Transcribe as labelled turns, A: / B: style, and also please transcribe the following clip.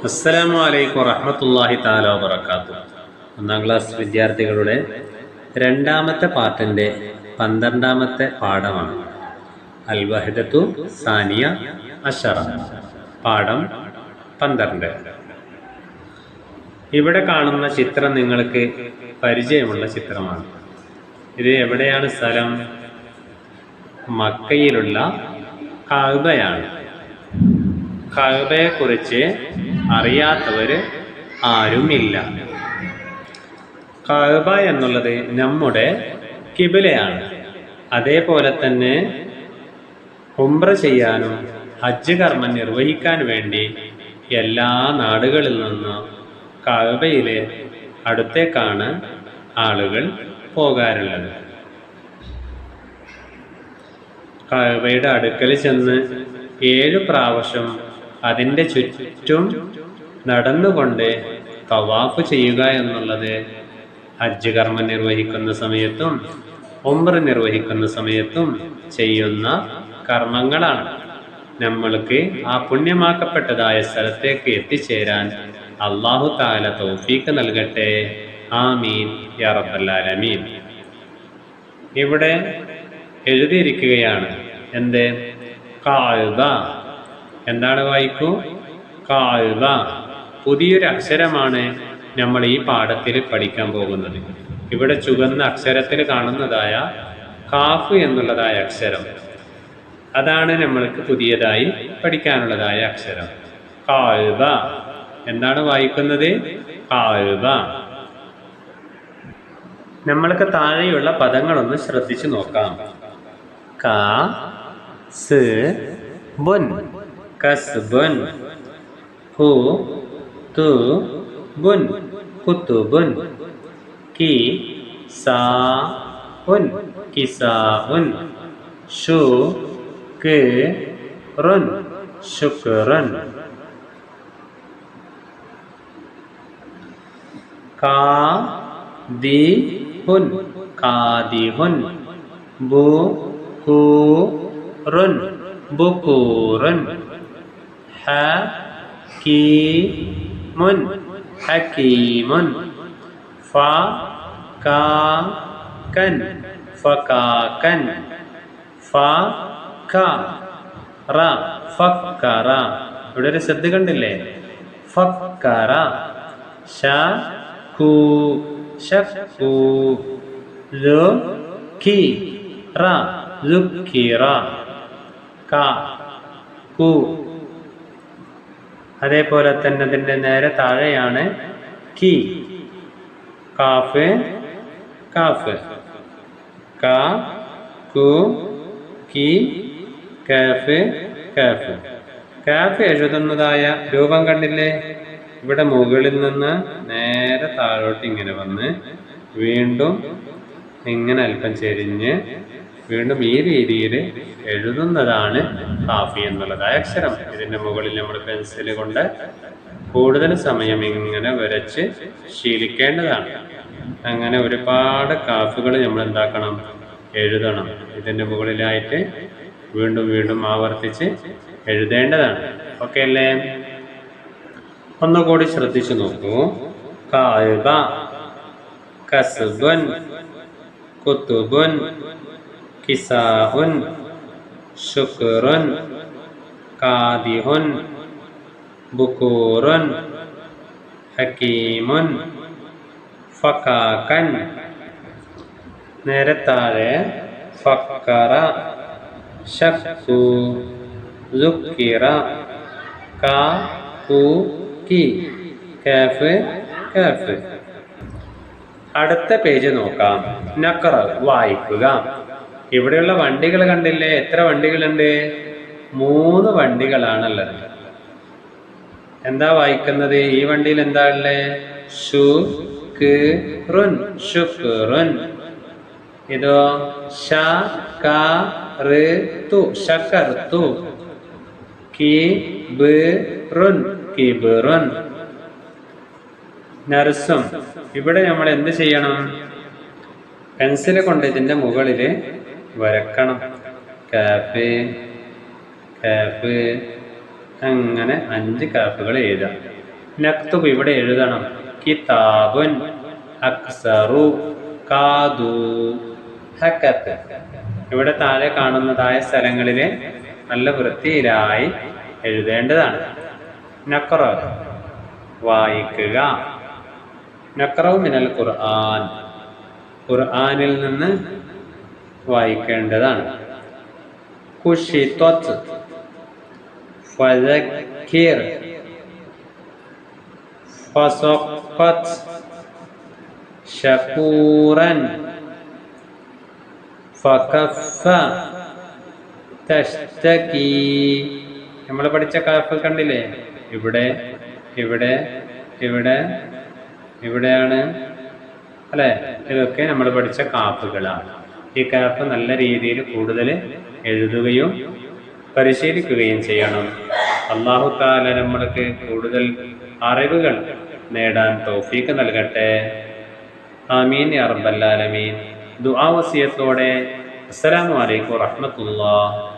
A: അസ്സലാമു അലൈക്കും വറഹ്മത്തുള്ളാഹി തആല വബറകാതുഹു. ഒന്നാം ക്ലാസ് വിദ്യാർത്ഥികളുടെ രണ്ടാമത്തെ പാർട്ടിൻ്റെ 12ാമത്തെ പാഠമാണ് അൽ വഹദത്തു സാനിയ അശറ, പാഠം 12. ഇവിടെ കാണുന്ന ചിത്രം നിങ്ങൾക്ക് പരിചയമുള്ള ചിത്രമാണ്. ഇത് എവിടെയാണ് സ്ഥലം? മക്കയിലുള്ള കഅബയാണ്. കഅബയെക്കുറിച്ച് അറിയാത്തവർ ആരുമില്ല. കഅബ എന്നുള്ളത് നമ്മുടെ കിബിലയാണ്. അതേപോലെ തന്നെ ഉംറ ചെയ്യാനും ഹജ്ജ് കർമ്മം നിർവഹിക്കാൻ വേണ്ടി എല്ലാ നാടുകളിൽ നിന്നും കഅബയിലെ അടുത്തേക്കാണ് ആളുകൾ പോകാറുള്ളത്. കഅബയുടെ അടുക്കൽ ചെന്ന് 7 പ്രാവശ്യം അതിൻ്റെ ചുറ്റും നടന്നുകൊണ്ട് തവാഫ് ചെയ്യുക എന്നുള്ളത് ഹജ്ജ് കർമ്മം നിർവഹിക്കുന്ന സമയത്തും ഉംറ നിർവഹിക്കുന്ന സമയത്തും ചെയ്യുന്ന കർമ്മങ്ങളാണ്. നമ്മൾക്ക് ആ പുണ്യമാക്കപ്പെട്ടതായ സ്ഥലത്തേക്ക് എത്തിച്ചേരാൻ അല്ലാഹു തആല തൗഫീഖ് നൽകട്ടെ. ആമീൻ യാ റബ്ബൽ ആലമീൻ. ഇവിടെ എഴുതിയിരിക്കുകയാണ് എന്ത്? കഅബ. എന്താണ് വായിക്കൂ? കഅബ. പുതിയൊരു അക്ഷരമാണ് നമ്മൾ ഈ പാഠത്തിൽ പഠിക്കാൻ പോകുന്നത്. ഇവിടെ ചുവന്ന അക്ഷരത്തിൽ കാണുന്നതായ കാഫ് എന്നുള്ളതായ അക്ഷരം, അതാണ് നമ്മൾക്ക് പുതിയതായി പഠിക്കാനുള്ളതായ അക്ഷരം. കഅബ. എന്താണ് വായിക്കുന്നത്? കഅബ. നമ്മൾക്ക് താഴെയുള്ള പദങ്ങളൊന്ന് ശ്രദ്ധിച്ചു നോക്കാം. കസ്ബുൻ, കസ്ബുൻ. കുതുബുൻ, കുതുബുൻ. കിസാഉൻ, കിസാഉൻ. ശുക്റുൻ, ശുക്റുൻ. കാദിഹുൻ, കാദിഹുൻ. ബുകൂറുൻ, ബുകൂറുൻ. ഹകീമുൻ, ഹകീമുൻ. ഫകാകൻ, ഫകാകൻ. ഫക്കറ, ഫക്കറ. ഇവിടെ ഒരു ശ്രദ്ധ കണ്ടില്ലേ? ഫക്കറ. ശകൂ, ശകൂ. ലുക്കിറ, ലുക്കിറ. കു. അതേപോലെ തന്നെ അതിൻ്റെ നേരെ താഴെയാണ് കി. കാഫ്, കാഫ്. ക, കു, കി, കാഫ്, കാഫ്. കാഫ് എഴുതുന്നതായ രൂപം കണ്ടില്ലേ? ഇവിടെ മുകളിൽ നിന്ന് നേരെ താഴോട്ട് ഇങ്ങനെ വന്ന് വീണ്ടും ഇങ്ങനെ അല്പം ചെരിഞ്ഞ് വീണ്ടും ഈ രീതിയിൽ എഴുതുന്നതാണ് കാഫി എന്നുള്ളതായ അക്ഷരം. ഇതിൻ്റെ മുകളിൽ നമ്മൾ പെൻസിൽ കൊണ്ട് കൂടുതൽ സമയം ഇങ്ങനെ വരച്ച് ശീലിക്കേണ്ടതാണ്. അങ്ങനെ ഒരുപാട് കാഫുകൾ നമ്മൾ എന്താക്കണം? എഴുതണം. ഇതിൻ്റെ മുകളിലായിട്ട് വീണ്ടും വീണ്ടും ആവർത്തിച്ച് എഴുതേണ്ടതാണ്. ഓക്കെ അല്ലേ? ഒന്നുകൂടി ശ്രദ്ധിച്ചു നോക്കൂ. കഅബ, കസ്ബുൻ, കുതുബുൻ, കിസാഉൻ, ശുക്റുൻ, കാദിഹുൻ, ബുകൂറുൻ, ഹകീമുൻ, ഫകാകൻ. നേരെ താഴെ ഫക്കറ, ശക്കു, ലുക്കിറ. ക, കു, കി. കാഫ്, കാഫ്. അടുത്ത പേജ് നോക്കാം. നഖറ, വായിക്കുക. ഇവിടെയുള്ള വണ്ടികൾ കണ്ടില്ലേ? എത്ര വണ്ടികളുണ്ട്? 3 വണ്ടികളാണുള്ളത്. എന്താ വായിക്കുന്നത്? ഈ വണ്ടിയിൽ എന്താ ഉള്ളത്? ശുക്റുൻ, ശുക്റുൻ. ഇതോ ശകർതു, ശകർതു. കിബ്റുൻ, കിബ്റുൻ. നർസും. ഇവിടെ നമ്മൾ എന്ത് ചെയ്യണം? പെൻസിൽ കൊണ്ട് ഇതിൻ്റെ മുകളിൽ വരക്കണം. Calf, calf. അങ്ങനെ 5 കാഫുകൾ എഴുതാം. നക്തുബ് ഇവിടെ എഴുതണം. കിതാബുൻ അക്സറു കാദു ഹക്കത്ത്. ഇവിടെ താഴെ കാണുന്നതായ സ്ഥലങ്ങളിൽ നല്ല വൃത്തിയിലായി എഴുതേണ്ടതാണ്. നഖറ വായിക്കുക. നഖറു മിനൽ ഖുർആൻ, ഖുർആനിൽ നിന്ന് വായിക്കേണ്ടതാണ്. കുഷിത്വത്ത് ഫദക്കിർ ഫസഖത്ത് ശകൂറൻ ഫകഫ തഷ്തകി. നമ്മൾ പഠിച്ച കാഫ് കണ്ടില്ലേ? ഇവിടെ ഇവിടെ ഇവിടെ ഇവിടെയാണ് അല്ലേ? ഇതൊക്കെ നമ്മൾ പഠിച്ച കാഫുകളാണ്. ഈ കാഫ് നല്ല രീതിയിൽ കൂടുതൽ എഴുതുകയും പരിശീലിക്കുകയും ചെയ്യണം. അല്ലാഹു തആല നമ്മൾക്ക് കൂടുതൽ അറിവുകൾ നേടാൻ തൗഫീഖ് നൽകട്ടെ. ആമീൻ യാ റബ്ബൽ ആലമീൻ. ദുആ വസിയത്തോടെ അസ്സലാമു അലൈക്കും വറഹ്മത്തുള്ളാഹി.